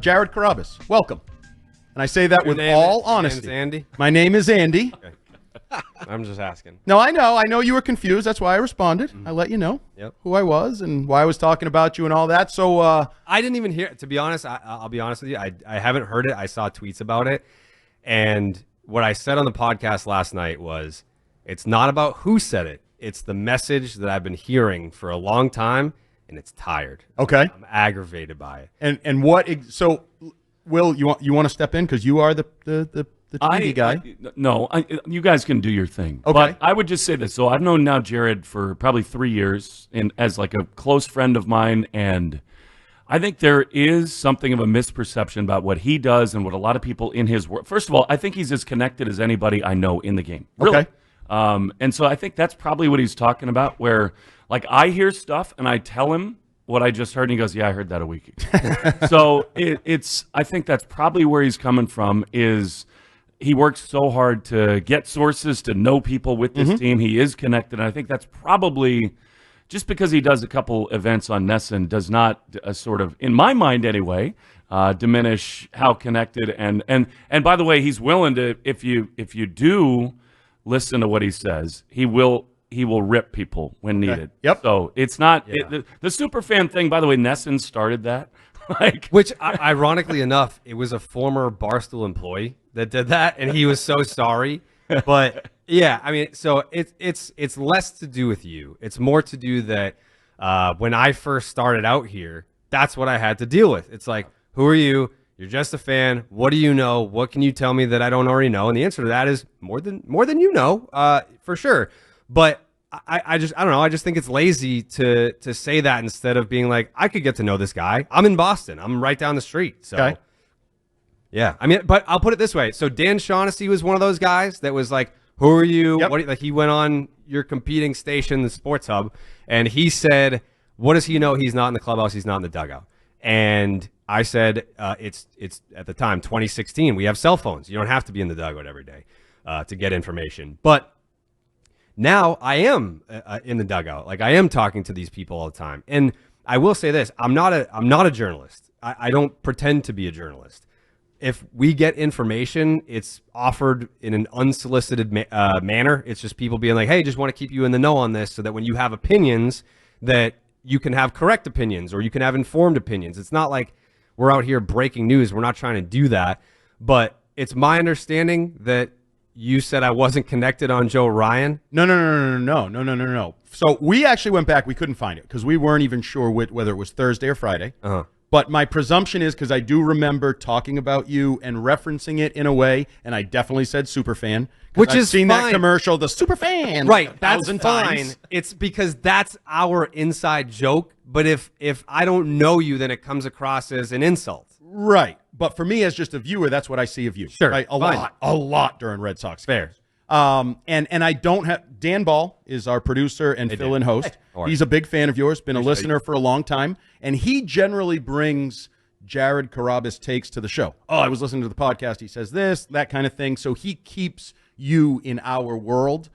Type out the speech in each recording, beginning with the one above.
Jared Carrabis, welcome. And I say that with all honesty. Your name's Andy? My name is Andy. Okay. I'm just asking. No, I know you were confused. That's why I responded. I let you know who I was and why I was talking about you and all that. So I didn't even hear it. To be honest, I'll be honest with you. I haven't heard it. I saw tweets about it. And what I said on the podcast last night was, it's not about who said it. It's the message that I've been hearing for a long time, and it's tired. Okay. I'm aggravated by it. And what? So, Will, you want to step in because you are the TV guy? You guys can do your thing. Okay. But I would just say this. So I've known now Jared for probably 3 years, and as like a close friend of mine, and I think there is something of a misperception about what he does and what a lot of people in his world. First of all, I think he's as connected as anybody I know in the game. Really. Okay. And so I think that's probably what he's talking about, where like I hear stuff and I tell him what I just heard, and he goes, "Yeah, I heard that a week ago." So I think that's probably where he's coming from. Is he works so hard to get sources, to know people with this team. He is connected, and I think that's probably just because he does a couple events on Nesson does not sort of, in my mind anyway, diminish how connected and by the way, he's willing to, if you do listen to what he says, he will rip people when needed. Yep. So it's not the super fan thing. By the way, Nesson started that. Which, ironically enough, it was a former Barstool employee that did that, and he was so sorry. But yeah, I mean, so it's less to do with you. It's more to do that when I first started out here, that's what I had to deal with. It's like, who are you? You're just a fan. What do you know? What can you tell me that I don't already know? And the answer to that is more than you know, for sure. But I don't know. I just think it's lazy to say that instead of being like, I could get to know this guy. I'm in Boston. I'm right down the street. So, okay. Yeah. I mean, but I'll put it this way. So Dan Shaughnessy was one of those guys that was like, who are you? Yep. Like he went on your competing station, the Sports Hub, and he said, what does he know? He's not in the clubhouse. He's not in the dugout. And I said, it's at the time, 2016. We have cell phones. You don't have to be in the dugout every day to get information. But now I am in the dugout. Like I am talking to these people all the time. And I will say this: I'm not a journalist. I don't pretend to be a journalist. If we get information, it's offered in an unsolicited manner. It's just people being like, "Hey, just want to keep you in the know on this, so that when you have opinions, that you can have correct opinions or you can have informed opinions." It's not like we're out here breaking news. We're not trying to do that. But it's my understanding that you said I wasn't connected on Joe Ryan. No. So we actually went back. We couldn't find it because we weren't even sure whether it was Thursday or Friday. But my presumption is, because I do remember talking about you and referencing it in a way, and I definitely said superfan. Which I've is seen fine. That commercial, the superfan. Right, that's 1,000 fine. times. It's because that's our inside joke. But if I don't know you, then it comes across as an insult. Right. But for me, as just a viewer, that's what I see of you. Sure. Right? A lot during Red Sox Fair. games. And I don't have – Dan Ball is our producer and fill-in host. He's a big fan of yours, been a listener for a long time, and he generally brings Jared Carrabis takes to the show. Oh, I was listening to the podcast. He says this, that kind of thing. So he keeps you in our world,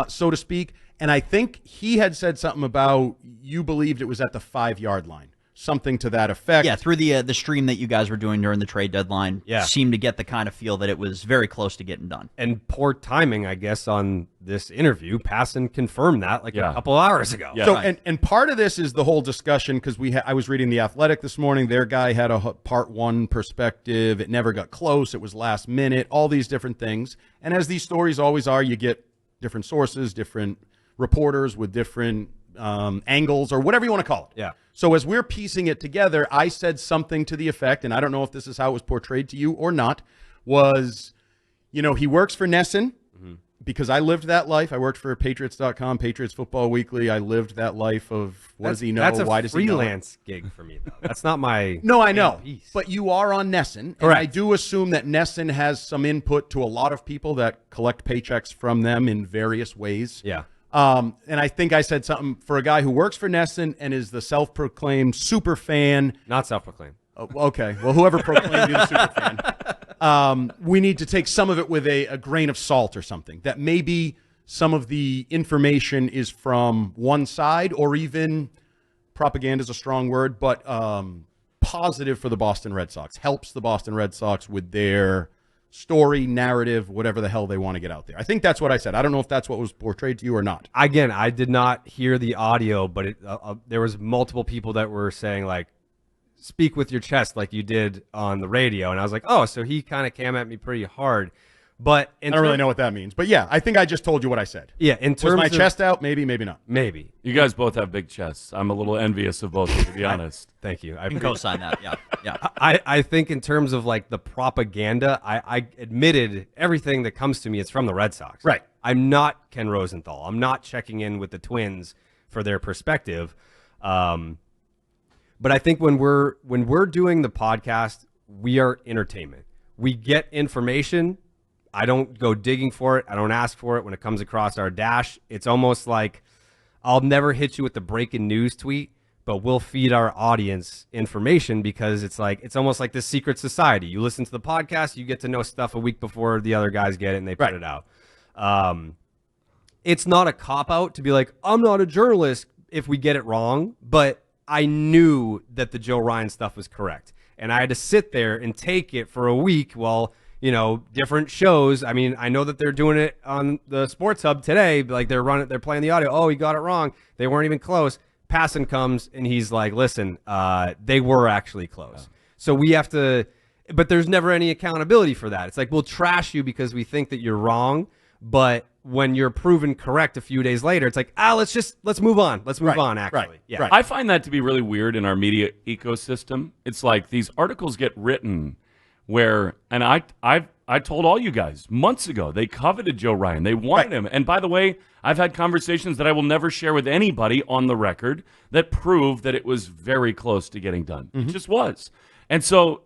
so to speak. And I think he had said something about you believed it was at the 5-yard line. Something to that effect. Yeah, through the stream that you guys were doing during the trade deadline, seemed to get the kind of feel that it was very close to getting done. And poor timing, I guess, on this interview. Passan confirmed that a couple hours ago. Yeah. So, and part of this is the whole discussion, because I was reading The Athletic this morning. Their guy had a part one perspective. It never got close. It was last minute. All these different things. And as these stories always are, you get different sources, different reporters with different angles or whatever you want to call it. Yeah. So as we're piecing it together, I said something to the effect, and I don't know if this is how it was portrayed to you or not, was, he works for Nesson because I lived that life. I worked for Patriots.com, Patriots Football Weekly. I lived that life of what does he know? Why does he know? That's a freelance gig for me, though. That's not my No, I know. piece. But you are on Nesson. Correct. And I do assume that Nesson has some input to a lot of people that collect paychecks from them in various ways. Yeah. And I think I said something for a guy who works for Nesson and is the self-proclaimed super fan. Not self-proclaimed. Oh, okay. Well, whoever proclaimed you the super fan. We need to take some of it with a grain of salt or something. That maybe some of the information is from one side, or even propaganda is a strong word, but positive for the Boston Red Sox, helps the Boston Red Sox with their story, narrative, whatever the hell they want to get out there. I think that's what I said. I don't know if that's what was portrayed to you or not. Again, I did not hear the audio, but there was multiple people that were saying, like, speak with your chest like you did on the radio. And I was like, oh, so he kind of came at me pretty hard. But I don't really know what that means. But yeah, I think I just told you what I said. Yeah, in terms was my of, chest out? Maybe, maybe not. Maybe. You guys both have big chests. I'm a little envious of both of you, to be honest. Thank you. I can co-sign that. Yeah, yeah. I think in terms of like the propaganda, I admitted everything that comes to me is from the Red Sox. Right. I'm not Ken Rosenthal. I'm not checking in with the Twins for their perspective. But I think when we're doing the podcast, we are entertainment. We get information. I don't go digging for it. I don't ask for it when it comes across our dash. It's almost like I'll never hit you with the breaking news tweet, but we'll feed our audience information because it's almost like this secret society. You listen to the podcast, you get to know stuff a week before the other guys get it and they put it out. It's not a cop-out to be like, I'm not a journalist if we get it wrong, but I knew that the Joe Ryan stuff was correct. And I had to sit there and take it for a week while different shows. I mean, I know that they're doing it on the Sports Hub today. Like they're playing the audio. Oh, he got it wrong. They weren't even close. Passan comes and he's like, listen, they were actually close. Yeah. So we have to, but there's never any accountability for that. It's like, we'll trash you because we think that you're wrong. But when you're proven correct a few days later, it's like, let's move on. Let's move on, actually. Right. Yeah. I find that to be really weird in our media ecosystem. It's like these articles get written where, and I told all you guys months ago, they coveted Joe Ryan. They wanted him. And by the way, I've had conversations that I will never share with anybody on the record that prove that it was very close to getting done. It just was. And so,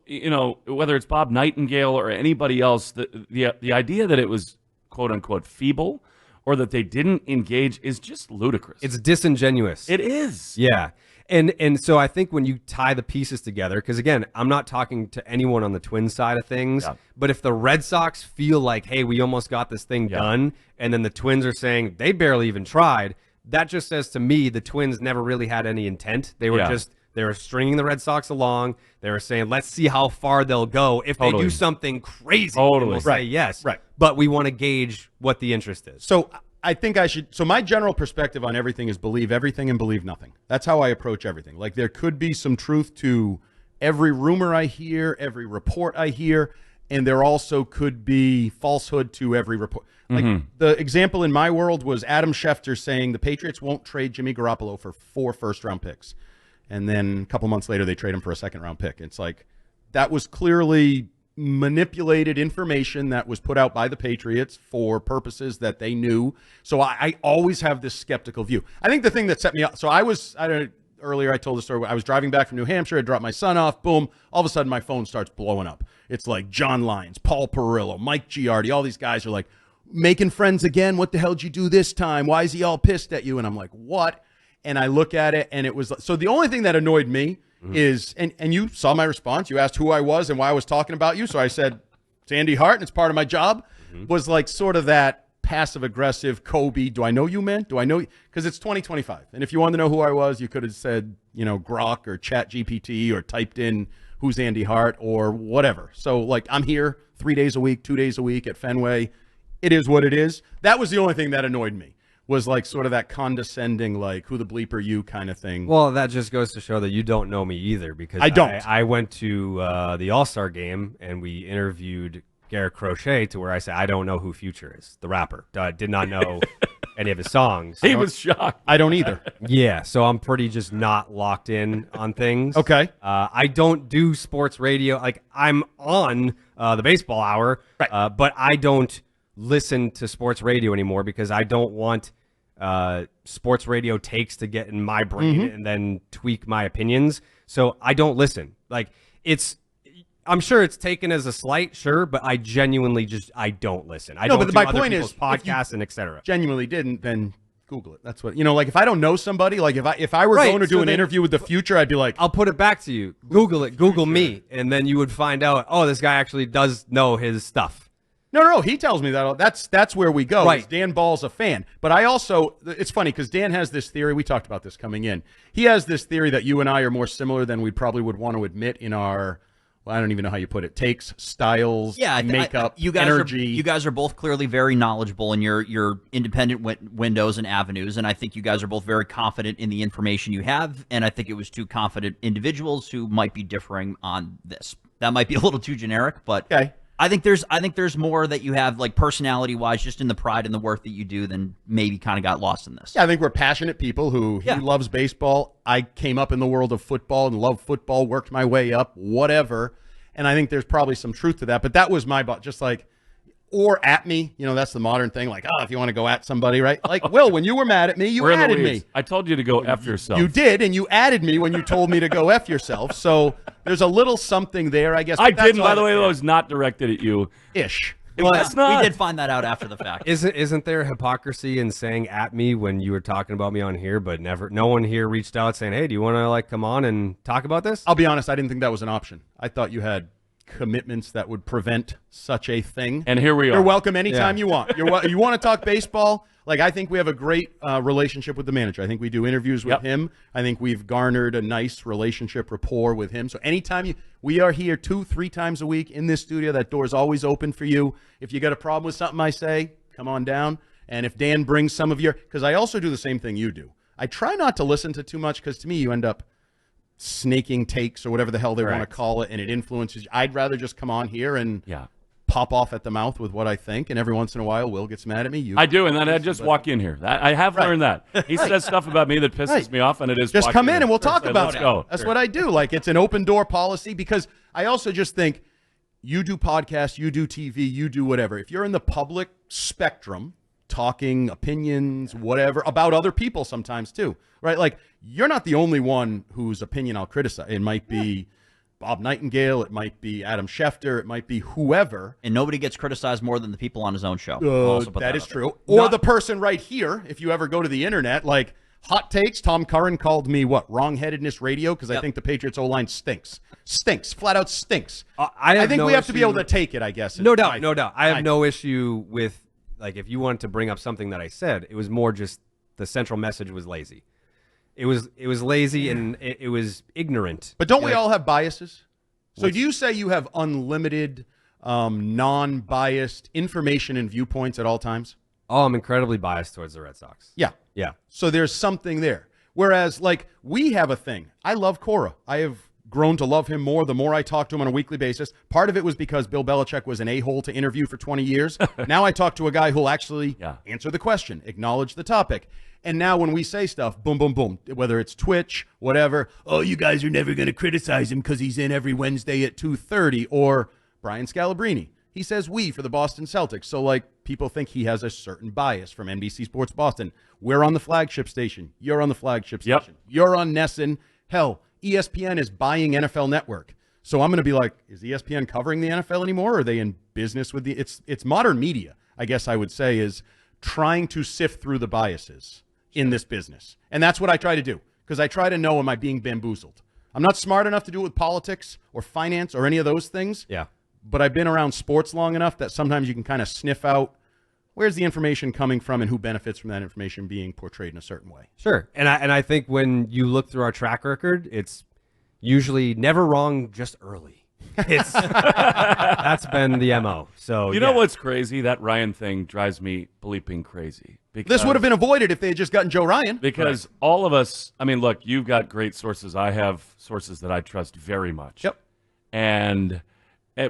whether it's Bob Nightingale or anybody else, the idea that it was quote unquote feeble or that they didn't engage is just ludicrous. It's disingenuous. It is. Yeah. And so I think when you tie the pieces together, because again, I'm not talking to anyone on the Twins side of things, but if the Red Sox feel like, hey, we almost got this thing done, and then the Twins are saying they barely even tried, that just says to me the Twins never really had any intent. They were they were stringing the Red Sox along. They were saying, let's see how far they'll go. If they do something crazy, we'll say yes. Right. But we want to gauge what the interest is. So I think so my general perspective on everything is believe everything and believe nothing. That's how I approach everything. Like there could be some truth to every rumor I hear, every report I hear, and there also could be falsehood to every report. Like the example in my world was Adam Schefter saying the Patriots won't trade Jimmy Garoppolo for 4 first-round picks. And then a couple months later, they trade him for a second-round pick. It's like that was clearly manipulated information that was put out by the Patriots for purposes that they knew. So I always have this skeptical view. I think the thing that set me up, so earlier I told the story, I was driving back from New Hampshire, I dropped my son off, boom, all of a sudden my phone starts blowing up. It's like John Lyons, Paul Perillo, Mike Giardi, all these guys are like, making friends again, what the hell did you do this time? Why is he all pissed at you? And I'm like, what? And I look at it, and it was so the only thing that annoyed me is, and you saw my response. You asked who I was and why I was talking about you. So I said, it's Andy Hart, and it's part of my job. Was like sort of that passive-aggressive, Kobe, do I know you, man? Do I know you? Because it's 2025. And if you wanted to know who I was, you could have said, Grok or Chat GPT or typed in who's Andy Hart or whatever. So, like, I'm here 3 days a week, 2 days a week at Fenway. It is what it is. That was the only thing that annoyed me. Was like sort of that condescending, like, who the bleep are you kind of thing. Well, that just goes to show that you don't know me either, because I don't. I went to the All-Star game, and we interviewed Garrett Crochet to where I said, I don't know who Future is, the rapper. Did not know any of his songs. He was shocked. I don't either. Yeah, so I'm pretty just not locked in on things. Okay. I don't do sports radio. Like, I'm on the baseball hour, but I don't listen to sports radio anymore because I don't want sports radio takes to get in my brain and then tweak my opinions. So I don't listen. Like, I'm sure it's taken as a slight, sure, but I genuinely I don't listen. I don't but do my other point people's is, podcasts and etc. Genuinely didn't, then Google it. That's what, like, if I don't know somebody, like if I were going to do an interview with the Future, I'd be like, I'll put it back to you. Google it. Google me. And then you would find out, oh, this guy actually does know his stuff. No. He tells me that. That's where we go. Right. Dan Ball's a fan. But I also, it's funny because Dan has this theory. We talked about this coming in. He has this theory that you and I are more similar than we probably would want to admit in our, well, I don't even know how you put it, takes, styles, makeup, energy. You guys are both clearly very knowledgeable in your independent windows and avenues, and I think you guys are both very confident in the information you have, and I think it was two confident individuals who might be differing on this. That might be a little too generic, but okay. I think there's more that you have, like, personality-wise, just in the pride and the work that you do, than maybe kind of got lost in this. Yeah, I think we're passionate people who he loves baseball. I came up in the world of football and loved football, worked my way up, whatever. And I think there's probably some truth to that. But that was my just like, or at me. You know, that's the modern thing. Like, if you want to go at somebody, right? Like, Will, when you were mad at me, you added me. I told you to go F yourself. You did, and you added me when you told me to go F yourself. So there's a little something there, I guess. I didn't, by the way. It was not directed at you. Ish. Well, That's not. We did find that out after the fact. Isn't there hypocrisy in saying at me when you were talking about me on here, but no one here reached out saying, hey, do you want to come on and talk about this? I'll be honest, I didn't think that was an option. I thought you had commitments that would prevent such a thing. And here we are. You're welcome anytime you want. You want to talk baseball? Like, I think we have a great relationship with the manager. I think we do interviews with him. I think we've garnered a nice relationship rapport with him. So anytime we are here 2-3 times a week in this studio, that door is always open for you. If you got a problem with something I say, come on down. And if Dan brings some of because I also do the same thing you do. I try not to listen to too much because to me you end up snaking takes or whatever the hell they want to call it, and it influences you. I'd rather just come on here and pop off at the mouth with what I think, and every once in a while Will gets mad at me. I do, and then I just walk in here. I have learned that. He says stuff about me that pisses me off, and it is just come in and we'll talk about it. Go. That's what I do. Like, it's an open door policy, because I also just think you do podcasts, you do TV, you do whatever. If you're in the public spectrum, talking opinions, whatever, about other people sometimes too, right? Like, you're not the only one whose opinion I'll criticize. It might be Bob Nightingale, it might be Adam Schefter, it might be whoever. And nobody gets criticized more than the people on his own show. That is true. Or the person right here, if you ever go to the internet, like, hot takes, Tom Curran called me, wrongheadedness radio, because I think the Patriots O-line stinks. Stinks. Flat out stinks. I think we have to be able to take it, I guess. No doubt. I have no issue with, like, if you wanted to bring up something that I said, it was more just the central message was lazy. It was lazy and it was ignorant. But don't we all have biases? So do you say you have unlimited, non-biased information and viewpoints at all times? Oh, I'm incredibly biased towards the Red Sox. Yeah. Yeah. So there's something there. Whereas, like, we have a thing. I love Cora. I have grown to love him more the more I talk to him on a weekly basis. Part of it was because Bill Belichick was an a-hole to interview for 20 years. Now I talk to a guy who'll actually answer the question, acknowledge the topic. And now when we say stuff, boom, boom, boom, whether it's Twitch, whatever, oh, you guys are never going to criticize him because he's in every Wednesday at 2:30, or Brian Scalabrine. He says we for the Boston Celtics. So, like, people think he has a certain bias from NBC Sports Boston. We're on the flagship station. You're on the flagship station. You're on Nesson. Hell, ESPN is buying NFL Network. So I'm going to be like, is ESPN covering the NFL anymore? Or are they in business with it's modern media, I guess I would say, is trying to sift through the biases in this business. And that's what I try to do, because I try to know, am I being bamboozled? I'm not smart enough to do it with politics or finance or any of those things. Yeah. But I've been around sports long enough that sometimes you can kind of sniff out where's the information coming from and who benefits from that information being portrayed in a certain way. Sure. And I think when you look through our track record, it's usually never wrong, just early. It's that's been the MO. So you know what's crazy? That Ryan thing drives me bleeping crazy. This would have been avoided if they had just gotten Joe Ryan. Because all of us, I mean, look, you've got great sources. I have sources that I trust very much. Yep. And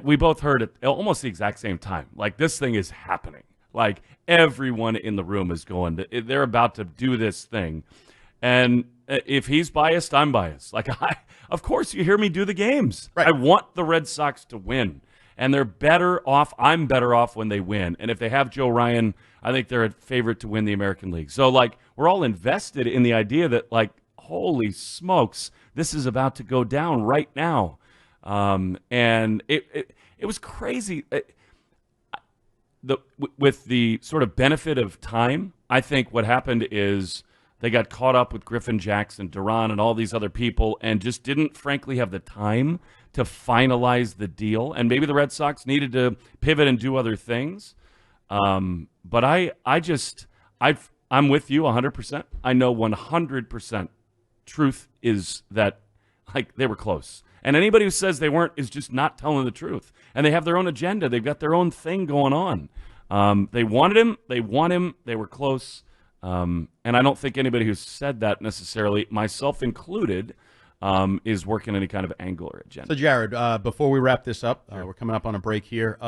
we both heard it almost the exact same time. Like, this thing is happening. Like, everyone in the room is going, they're about to do this thing. And if he's biased, I'm biased. Like, of course, you hear me do the games. Right. I want the Red Sox to win. And they're better off. I'm better off when they win. And if they have Joe Ryan, I think they're a favorite to win the American League. So, like, we're all invested in the idea that, like, holy smokes, this is about to go down right now. And it was crazy. With the sort of benefit of time, I think what happened is they got caught up with Griffin Jackson, Duran, and all these other people, and just didn't, frankly, have the time to finalize the deal, and maybe the Red Sox needed to pivot and do other things. But I'm with you 100%. I know 100% truth is that they were close. And anybody who says they weren't is just not telling the truth. And they have their own agenda. They've got their own thing going on. They wanted him. They want him. They were close. And I don't think anybody who said that necessarily, myself included, is working any kind of angle or agenda. So, Jared, before we wrap this up, we're coming up on a break here.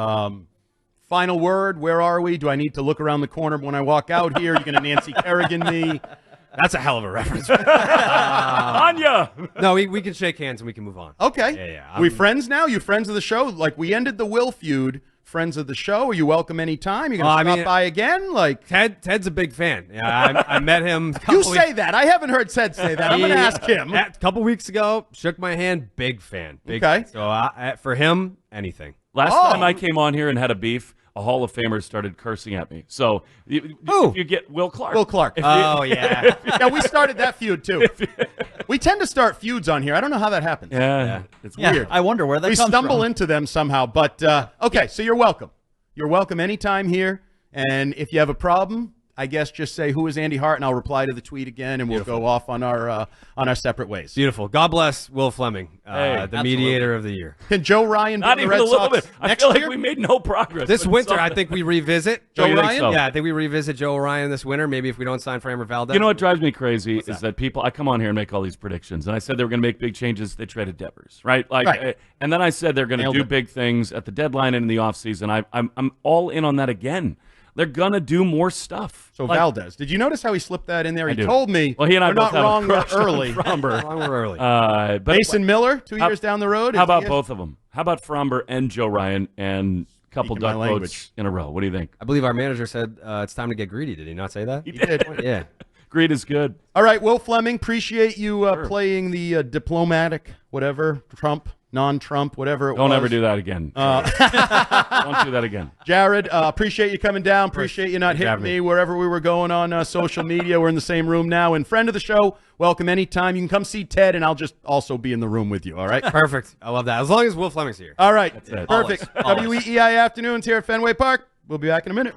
Final word, where are we? Do I need to look around the corner when I walk out here? Are you going to Nancy Kerrigan me? That's a hell of a reference. Anya! No, we can shake hands and we can move on. Okay. Yeah. We friends now? You friends of the show? Like, we ended the Will feud. Friends of the show? Are you welcome anytime? You going to stop by again? Ted's a big fan. Yeah, I met him. You say that. I haven't heard Ted say that. I'm going to ask him. A couple weeks ago, shook my hand. Big fan. Okay. So for him, anything. Last time I came on here and had a beef, a Hall of Famer started cursing at me. So if you get Will Clark. Will Clark. Yeah. Yeah, we started that feud, too. We tend to start feuds on here. I don't know how that happens. Yeah. It's weird. I wonder where that comes from. We stumble into them somehow. But, okay, so you're welcome. You're welcome anytime here. And if you have a problem, I guess just say, who is Andy Hart? And I'll reply to the tweet again, and we'll go off on our separate ways. Beautiful. God bless Will Fleming, the mediator of the year. Can Joe Ryan Not be even the Red a little Sox bit. I feel like we made no progress. This winter, I think we revisit Joe Ryan. So? Yeah, I think we revisit Joe Ryan this winter. Maybe if we don't sign Framber Valdez. You know what drives me crazy is that people, I come on here and make all these predictions, and I said they were going to make big changes. They traded Devers, right? And then I said they're going to do big things at the deadline and in the offseason. I'm all in on that again. They're going to do more stuff. So Valdez, did you notice how he slipped that in there? He do. told me he and I we're both not have wrong a crush early. on Fromber. Wrong early. But Mason Miller, 2 years down the road. How about both of them? How about Fromber and Joe Ryan and a couple Speaking my duck language. boats in a row? What do you think? I believe our manager said it's time to get greedy. Did he not say that? He did. Yeah. Greed is good. All right, Will Fleming, appreciate you playing the diplomatic, whatever, Trump, non-Trump, whatever it was. Don't ever do that again. Don't do that again. Jared, appreciate you coming down. Appreciate you not hitting me wherever we were going on social media. We're in the same room now. And friend of the show, welcome anytime. You can come see Ted, and I'll just also be in the room with you, all right? Perfect. I love that. As long as Will Fleming's here. All right. That's it. Perfect. WEEI Afternoons here at Fenway Park. We'll be back in a minute.